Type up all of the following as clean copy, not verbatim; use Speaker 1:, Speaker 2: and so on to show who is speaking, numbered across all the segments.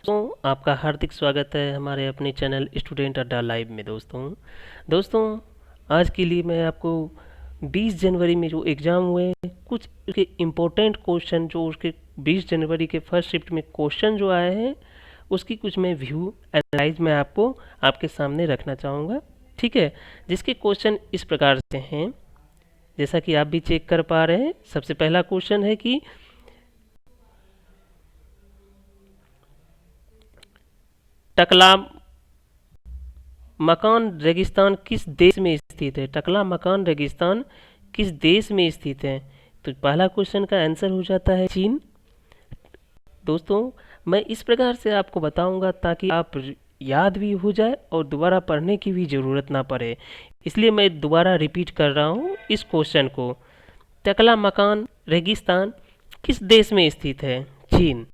Speaker 1: तो आपका हार्दिक स्वागत है हमारे अपने चैनल स्टूडेंट अड्डा लाइव में। दोस्तों आज के लिए मैं आपको 20 जनवरी में जो एग्ज़ाम हुए कुछ उसके इम्पोर्टेंट क्वेश्चन जो उसके 20 जनवरी के फर्स्ट शिफ्ट में क्वेश्चन जो आए हैं उसकी कुछ मैं व्यू एनालाइज में आपको आपके सामने रखना चाहूँगा। ठीक है, जिसके क्वेश्चन इस प्रकार से हैं, जैसा कि आप भी चेक कर पा रहे हैं। सबसे पहला क्वेश्चन है कि टकला मकान रेगिस्तान किस देश में स्थित है? टकला मकान रेगिस्तान किस देश में स्थित है? तो पहला क्वेश्चन का आंसर हो जाता है चीन। दोस्तों मैं इस प्रकार से आपको बताऊंगा ताकि आप याद भी हो जाए और दोबारा पढ़ने की भी ज़रूरत ना पड़े, इसलिए मैं दोबारा रिपीट कर रहा हूँ इस क्वेश्चन को। टकला मकान रेगिस्तान किस देश में स्थित है? चीन।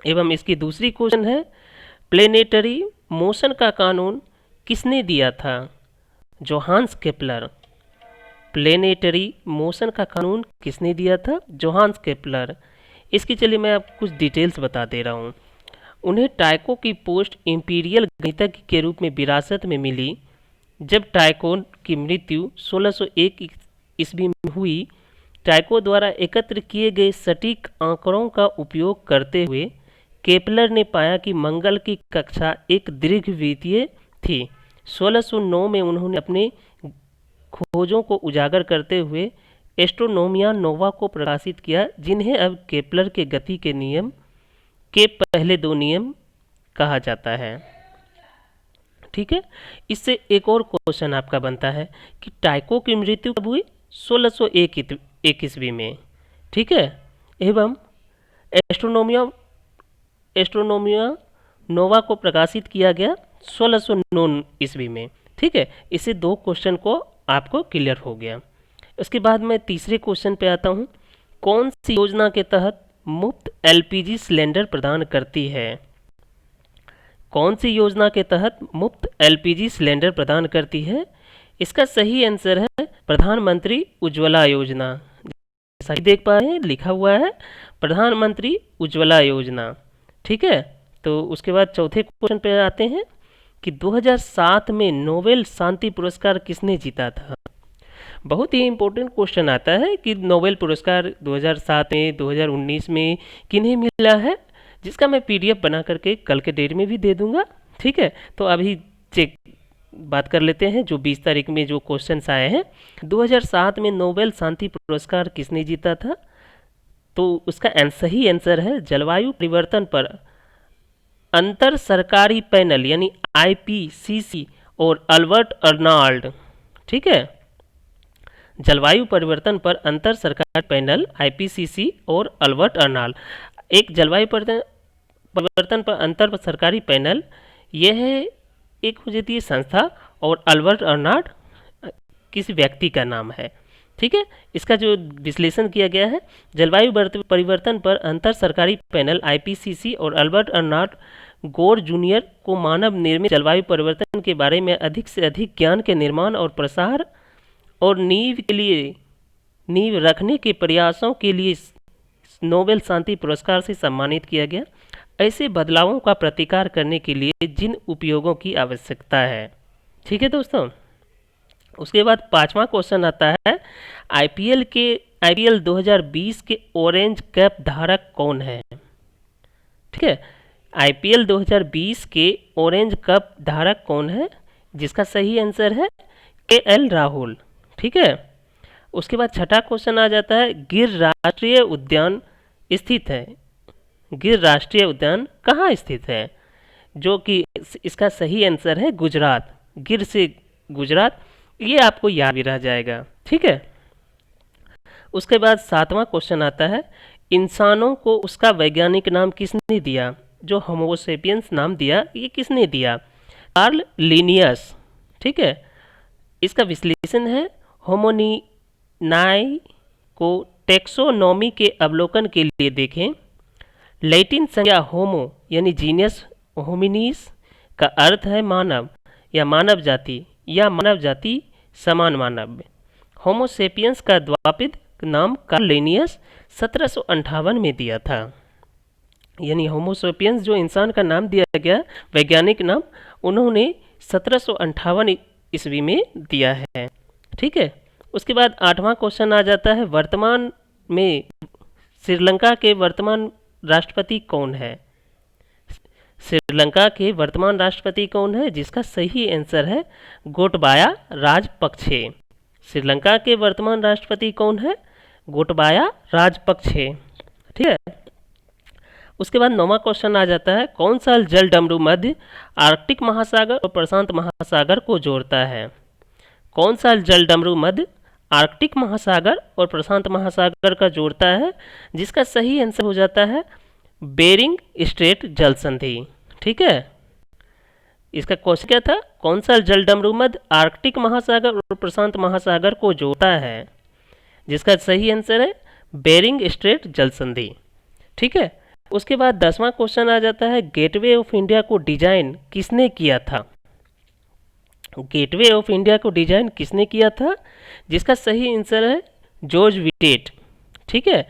Speaker 1: एवं इसकी दूसरी क्वेश्चन है, प्लेनेटरी मोशन का कानून किसने दिया था? Johannes Kepler. प्लेनेटरी मोशन का कानून किसने दिया था? Johannes Kepler. इसकी चलिए मैं आपको कुछ डिटेल्स बता दे रहा हूँ। उन्हें टाइको की पोस्ट इंपीरियल गणितज्ञ के रूप में विरासत में मिली। जब टाइको की मृत्यु 1601 ईस्वी में हुई, टाइको द्वारा एकत्र किए गए सटीक आंकड़ों का उपयोग करते हुए केपलर ने पाया कि मंगल की कक्षा एक दीर्घवृत्तीय थी। 1609 में उन्होंने अपने खोजों को उजागर करते हुए एस्ट्रोनोमिया नोवा को प्रकाशित किया, जिन्हें अब केपलर के गति के नियम के पहले दो नियम कहा जाता है। ठीक है, इससे एक और क्वेश्चन आपका बनता है कि टाइको की मृत्यु कब हुई? 1601 ईस्वी में। ठीक है, एवं एस्ट्रोनोमिया नोवा को प्रकाशित किया गया 1609 ईस्वी में। ठीक है, इससे दो क्वेश्चन को आपको क्लियर हो गया। उसके बाद मैं तीसरे क्वेश्चन पे आता हूँ। कौन सी योजना के तहत मुफ्त एलपीजी सिलेंडर प्रदान करती है? कौन सी योजना के तहत मुफ्त एलपीजी सिलेंडर प्रदान करती है? इसका सही आंसर है प्रधानमंत्री उज्ज्वला योजना। जैसा कि देख पा रहे हैं लिखा हुआ है प्रधानमंत्री उज्ज्वला योजना। ठीक है, तो उसके बाद चौथे क्वेश्चन पे आते हैं कि 2007 में नोबेल शांति पुरस्कार किसने जीता था? बहुत ही इम्पोर्टेंट क्वेश्चन आता है कि नोबेल पुरस्कार 2007 में 2019 में किन्हें मिला है, जिसका मैं पीडीएफ बना करके कल के डेट में भी दे दूंगा। ठीक है, तो अभी चेक बात कर लेते हैं जो 20 तारीख में जो क्वेश्चंस आए हैं। 2007 में नोबेल शांति पुरस्कार किसने जीता था? तो उसका सही आंसर है जलवायु परिवर्तन पर अंतर सरकारी पैनल यानी आईपीसीसी और अल्बर्ट अर्नाल्ड। ठीक है, जलवायु परिवर्तन पर अंतर सरकारी पैनल आईपीसीसी और अल्बर्ट अर्नाल्ड। एक जलवायु परिवर्तन पर अंतर सरकारी पैनल यह है एक हो जाती है संस्था, और अल्बर्ट अर्नाल्ड किसी व्यक्ति का नाम है। ठीक है, इसका जो विश्लेषण किया गया है, जलवायु परिवर्तन पर अंतर सरकारी पैनल आईपीसीसी और अल्बर्ट अर्नाल्ड गोर जूनियर को मानव निर्मित जलवायु परिवर्तन के बारे में अधिक से अधिक ज्ञान के निर्माण और प्रसार और नींव रखने के प्रयासों के लिए नोबेल शांति पुरस्कार से सम्मानित किया गया, ऐसे बदलावों का प्रतिकार करने के लिए जिन उपयोगों की आवश्यकता है। ठीक है दोस्तों, उसके बाद पांचवा क्वेश्चन आता है, आईपीएल 2020 के ऑरेंज कैप धारक कौन है? ठीक है, आईपीएल 2020 के ऑरेंज कैप धारक कौन है? जिसका सही आंसर है केएल राहुल। ठीक है, उसके बाद छठा क्वेश्चन आ जाता है, गिर राष्ट्रीय उद्यान स्थित है। गिर राष्ट्रीय उद्यान कहाँ स्थित है? जो कि इसका सही आंसर है गुजरात। गिर से गुजरात, ये आपको याद भी रह जाएगा। ठीक है, उसके बाद सातवां क्वेश्चन आता है, इंसानों को उसका वैज्ञानिक नाम किसने दिया? जो होमोसेपियंस नाम दिया, ये किसने दिया? Karl Linnaeus. ठीक है, इसका विश्लेषण है, होमोनिनाई को टेक्सोनॉमी के अवलोकन के लिए देखें। लैटिन संज्ञा होमो यानी जीनियस होमिनिस का अर्थ है मानव या मानव जाति या मानव जाति समान मानव। होमोसेपियंस का द्वापित नाम कार्ल लिनियस 1758 में दिया था। यानी होमोसेपियंस जो इंसान का नाम दिया गया, वैज्ञानिक नाम, उन्होंने 1758 ईस्वी में दिया है। ठीक है। उसके बाद 8वां क्वेश्चन आ जाता है, वर्तमान में श्रीलंका के वर्तमान राष्ट्रपति कौन है? श्रीलंका के वर्तमान राष्ट्रपति कौन है? जिसका सही आंसर है गोटबाया राजपक्षे। श्रीलंका के वर्तमान राष्ट्रपति कौन है? गोटबाया राजपक्षे। ठीक है। उसके बाद 9वां क्वेश्चन आ जाता है, कौन सा जल डमरू मध्य आर्कटिक महासागर और प्रशांत महासागर को जोड़ता है? कौन सा जल डमरू मध्य आर्कटिक महासागर और प्रशांत महासागर का जोड़ता है? जिसका सही आंसर हो जाता है बेरिंग स्ट्रेट जल संधि। ठीक है। इसका क्वेश्चन क्या था? कौन सा जल डमरू मध्य आर्कटिक महासागर और प्रशांत महासागर को जोड़ता है? जिसका सही आंसर है बेरिंग स्ट्रेट जल संधि। ठीक है। उसके बाद 10वां क्वेश्चन आ जाता है, गेटवे ऑफ इंडिया को डिजाइन किसने किया था? गेटवे ऑफ इंडिया को डिजाइन किसने किया था? जिसका सही आंसर है जॉर्ज विटेट। ठीक है।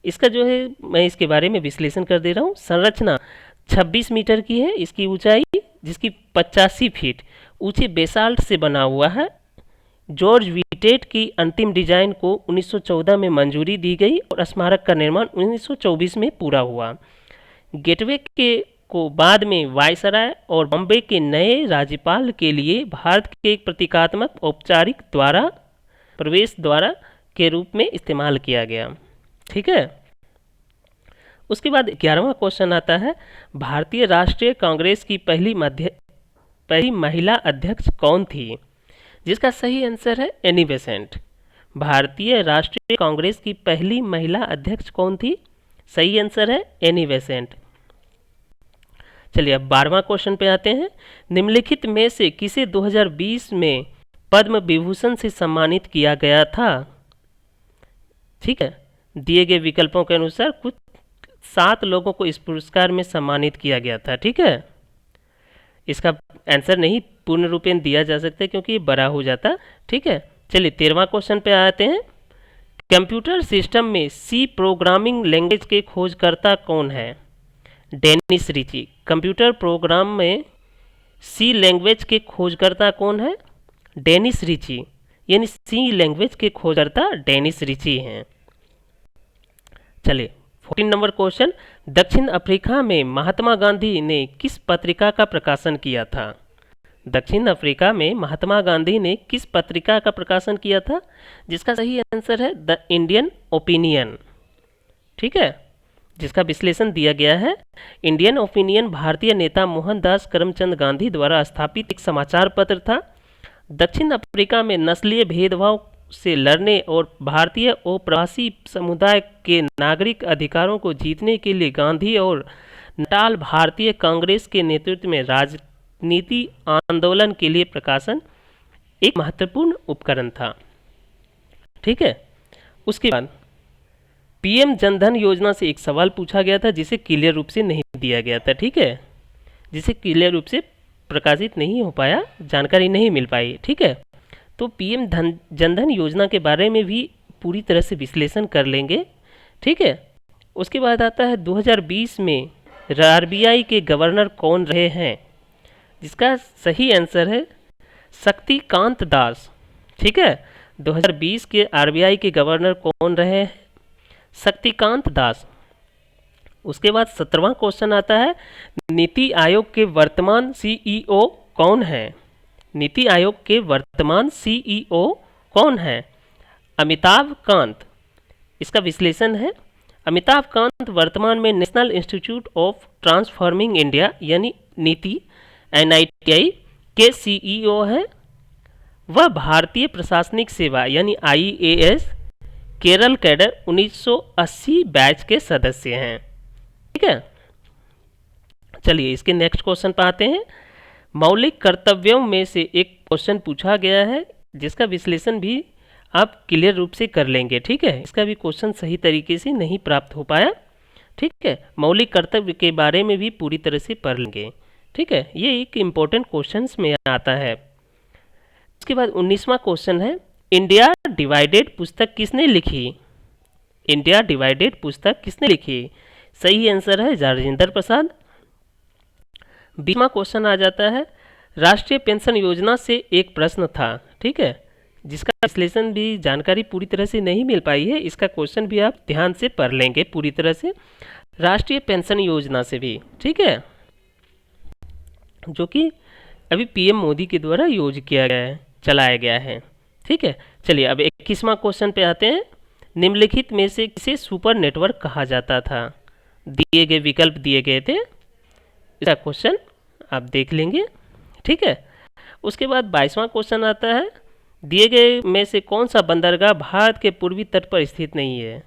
Speaker 1: इसका जो है मैं इसके बारे में विश्लेषण कर दे रहा हूँ। संरचना 26 मीटर की है, इसकी ऊंचाई जिसकी 85 फीट ऊंचे बेसाल्ट से बना हुआ है। जॉर्ज विटेट की अंतिम डिजाइन को 1914 में मंजूरी दी गई और स्मारक का निर्माण 1924 में पूरा हुआ। गेटवे के को बाद में वायसराय और बॉम्बे के नए राज्यपाल के लिए भारत के एक प्रतीकात्मक औपचारिक द्वारा प्रवेश द्वारा के रूप में इस्तेमाल किया गया। ठीक है। उसके बाद 11वां क्वेश्चन आता है, भारतीय राष्ट्रीय कांग्रेस की पहली महिला अध्यक्ष कौन थी? जिसका सही आंसर है एनी बेसेंट। भारतीय राष्ट्रीय कांग्रेस की पहली महिला अध्यक्ष कौन थी? सही आंसर है एनी बेसेंट। चलिए अब 12वां क्वेश्चन पे आते हैं, निम्नलिखित में से किसे 2020 में पद्म विभूषण से सम्मानित किया गया था? ठीक है। दिए गए विकल्पों के अनुसार कुछ 7 लोगों को इस पुरस्कार में सम्मानित किया गया था। ठीक है। इसका आंसर नहीं पूर्ण रूपेण दिया जा सकता क्योंकि ये बड़ा हो जाता। ठीक है। चलिए 13वां क्वेश्चन पे आते हैं, कंप्यूटर सिस्टम में सी प्रोग्रामिंग लैंग्वेज के खोजकर्ता कौन है? Dennis Richie. कंप्यूटर प्रोग्राम में सी लैंग्वेज के खोजकर्ता कौन है? Dennis Ritchie. यानी सी लैंग्वेज के खोजकर्ता डेनिस रिची हैं। चलिए 14 नंबर क्वेश्चन, दक्षिण अफ्रीका में महात्मा गांधी ने किस पत्रिका का प्रकाशन किया था? दक्षिण अफ्रीका में महात्मा गांधी ने किस पत्रिका का प्रकाशन किया था? जिसका सही आंसर है द इंडियन ओपिनियन। ठीक है। जिसका विश्लेषण दिया गया है, इंडियन ओपिनियन भारतीय नेता मोहनदास करमचंद गांधी द्वारा स्थापित एक समाचार पत्र था। दक्षिण अफ्रीका में नस्लीय भेदभाव से लड़ने और भारतीय और प्रवासी समुदाय के नागरिक अधिकारों को जीतने के लिए गांधी और नटाल भारतीय कांग्रेस के नेतृत्व में राजनीति आंदोलन के लिए प्रकाशन एक महत्वपूर्ण उपकरण था। ठीक है। उसके बाद पीएम जनधन योजना से एक सवाल पूछा गया था जिसे क्लियर रूप से नहीं दिया गया था। ठीक है। जिसे क्लियर रूप से प्रकाशित नहीं हो पाया, जानकारी नहीं मिल पाई। ठीक है। तो पीएम जनधन योजना के बारे में भी पूरी तरह से विश्लेषण कर लेंगे। ठीक है। उसके बाद आता है 2020 में आरबीआई के गवर्नर कौन रहे हैं? जिसका सही आंसर है शक्तिकांत दास। ठीक है। 2020 के आरबीआई के गवर्नर कौन रहे हैं? शक्तिकांत दास। उसके बाद 17वां क्वेश्चन आता है, नीति आयोग के वर्तमान सीईओ कौन है? नीति आयोग के वर्तमान सीईओ कौन है? अमिताभ कांत। इसका विश्लेषण है, अमिताभ कांत वर्तमान में national institute of transforming India यानी नीति NITI के सीईओ हैं। वह भारतीय प्रशासनिक सेवा यानी IAS केरल कैडर 1980 बैच के सदस्य हैं। ठीक है। चलिए इसके नेक्स्ट क्वेश्चन पर आते हैं, मौलिक कर्तव्यों में से एक क्वेश्चन पूछा गया है जिसका विश्लेषण भी आप क्लियर रूप से कर लेंगे। ठीक है। इसका भी क्वेश्चन सही तरीके से नहीं प्राप्त हो पाया। ठीक है। मौलिक कर्तव्य के बारे में भी पूरी तरह से पढ़ लेंगे। ठीक है। ये एक इम्पोर्टेंट क्वेश्चन में आता है। उसके बाद 19वां क्वेश्चन है, इंडिया डिवाइडेड पुस्तक किसने लिखी? इंडिया डिवाइडेड पुस्तक किसने लिखी? सही आंसर है राजेंद्र प्रसाद। 20वां क्वेश्चन आ जाता है, राष्ट्रीय पेंशन योजना से एक प्रश्न था, ठीक है, जिसका विश्लेषण भी जानकारी पूरी तरह से नहीं मिल पाई है, इसका क्वेश्चन भी आप ध्यान से पढ़ लेंगे पूरी तरह से, राष्ट्रीय पेंशन योजना से भी, ठीक है, जो कि अभी पीएम मोदी के द्वारा यूज किया गया है, चलाया गया है, ठीक है। चलिए अब 21वां क्वेश्चन पे आते हैं, निम्नलिखित में से किसे सुपर नेटवर्क कहा जाता था? दिए गए विकल्प दिए गए थे, इसका क्वेश्चन आप देख लेंगे, ठीक है। उसके बाद 22वां क्वेश्चन आता है, दिए गए में से कौन सा बंदरगाह भारत के पूर्वी तट पर स्थित नहीं है?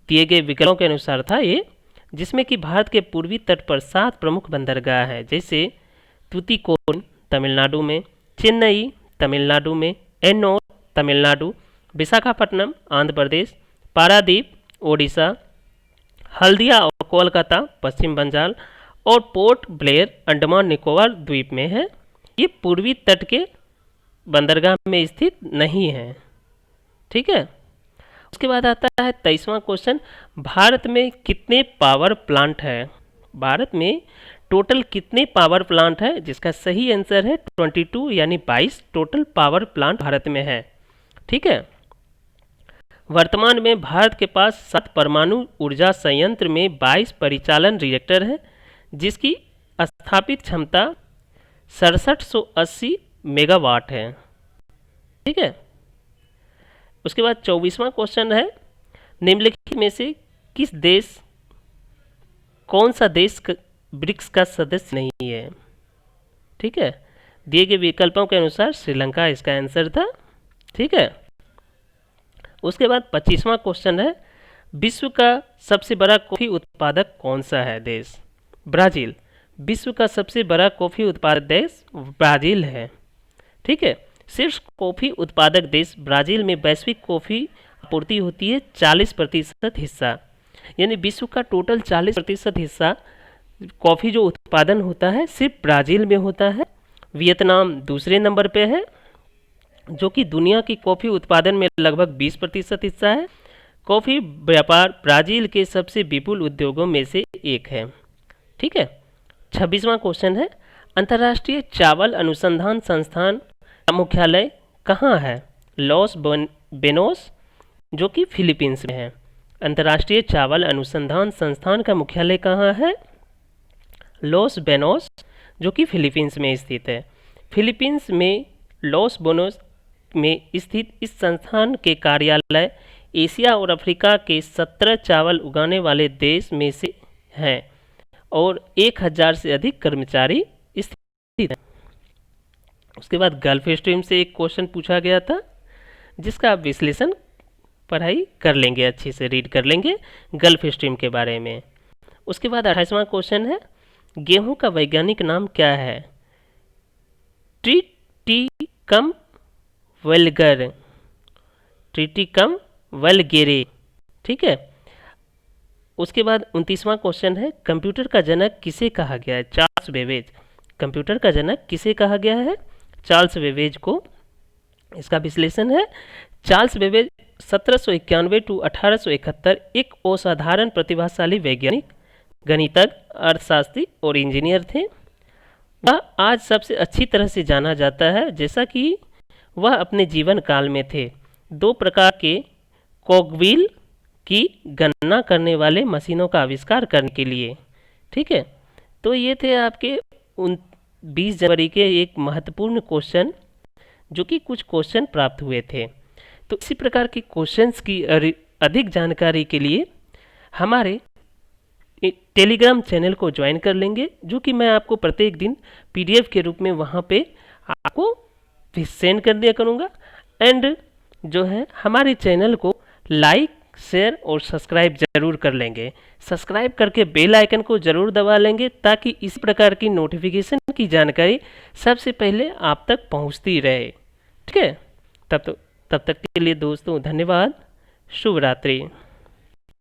Speaker 1: दिए गए विकल्पों के अनुसार था ये, जिसमें कि भारत के पूर्वी तट पर 7 प्रमुख बंदरगाह हैं, जैसे तुतिकोरिन तमिलनाडु में, चेन्नई तमिलनाडु में, एन्नोर तमिलनाडु, विशाखापट्टनम आंध्र प्रदेश, पारादीप ओडिशा, हल्दिया और कोलकाता पश्चिम बंगाल और पोर्ट ब्लेयर अंडमान निकोबार द्वीप में है। ये पूर्वी तट के बंदरगाह में स्थित नहीं है, ठीक है। उसके बाद आता है 23वां क्वेश्चन, भारत में कितने पावर प्लांट है? भारत में टोटल कितने पावर प्लांट है? जिसका सही आंसर है 22 यानी 22 टोटल पावर प्लांट भारत में है, ठीक है। वर्तमान में भारत के पास 7 परमाणु ऊर्जा संयंत्र में 22 परिचालन रिएक्टर है, जिसकी स्थापित क्षमता 6780 मेगावाट है, ठीक है। उसके बाद 24वां क्वेश्चन है, निम्नलिखित में से किस देश, कौन सा देश ब्रिक्स का सदस्य नहीं है? ठीक है, दिए गए विकल्पों के अनुसार श्रीलंका इसका आंसर था, ठीक है। उसके बाद 25वां क्वेश्चन है, विश्व का सबसे बड़ा कॉफी उत्पादक कौन सा है देश? ब्राजील। विश्व का सबसे बड़ा कॉफी उत्पादक देश ब्राजील है, ठीक है। शीर्ष कॉफी उत्पादक देश ब्राजील में वैश्विक कॉफी आपूर्ति होती है 40% हिस्सा, यानी विश्व का टोटल 40% हिस्सा कॉफ़ी जो उत्पादन होता है सिर्फ ब्राज़ील में होता है। वियतनाम दूसरे नंबर पे है, जो कि दुनिया की कॉफ़ी उत्पादन में लगभग 20% हिस्सा है। कॉफ़ी व्यापार ब्राज़ील के सबसे विपुल उद्योगों में से एक है, ठीक है। 26वां क्वेश्चन है, अंतर्राष्ट्रीय चावल अनुसंधान संस्थान का मुख्यालय कहाँ है? लॉस बेनोस, जो कि फिलीपींस में है। अंतर्राष्ट्रीय चावल अनुसंधान संस्थान का मुख्यालय कहाँ है? लॉस बेनोस, जो कि फिलीपींस में स्थित है। फिलीपींस में लॉस बेनोस में स्थित इस संस्थान के कार्यालय एशिया और अफ्रीका के 17 चावल उगाने वाले देश में से हैं और 1000 से अधिक कर्मचारी स्थित हैं। उसके बाद गल्फ स्ट्रीम से एक क्वेश्चन पूछा गया था, जिसका आप विश्लेषण पढ़ाई कर लेंगे, अच्छे से रीड कर लेंगे गल्फ स्ट्रीम के बारे में। उसके बाद 28वां क्वेश्चन है, गेहूं का वैज्ञानिक नाम क्या है? ट्रिटिकम वल्गर, ट्रिटिकम वल्गेरे, ठीक है। उसके बाद 29वां क्वेश्चन है, कंप्यूटर का जनक किसे कहा गया है? Charles Babbage. कंप्यूटर का जनक किसे कहा गया है? चार्ल्स बेबेज को। इसका विश्लेषण है, चार्ल्स बेबेज 1791 टू 1871 एक असाधारण प्रतिभाशाली वैज्ञानिक, गणितज्ञ, अर्थशास्त्री और इंजीनियर थे। वह आज सबसे अच्छी तरह से जाना जाता है, जैसा कि वह अपने जीवन काल में थे 2 प्रकार के कॉगविल की गणना करने वाले मशीनों का आविष्कार करने के लिए, ठीक है। तो ये थे आपके 20 जनवरी के एक महत्वपूर्ण क्वेश्चन, जो कि कुछ क्वेश्चन प्राप्त हुए थे। तो इसी प्रकार के क्वेश्चंस की अधिक जानकारी के लिए हमारे टेलीग्राम चैनल को ज्वाइन कर लेंगे, जो कि मैं आपको प्रत्येक दिन PDF के रूप में वहाँ पे आपको सेंड कर दिया करूँगा। एंड जो है हमारे चैनल को लाइक, शेयर और सब्सक्राइब जरूर कर लेंगे। सब्सक्राइब करके बेल आइकन को जरूर दबा लेंगे, ताकि इस प्रकार की नोटिफिकेशन की जानकारी सबसे पहले आप तक पहुँचती रहे, ठीक है। तब तक के लिए दोस्तों धन्यवाद, शुभ रात्रि।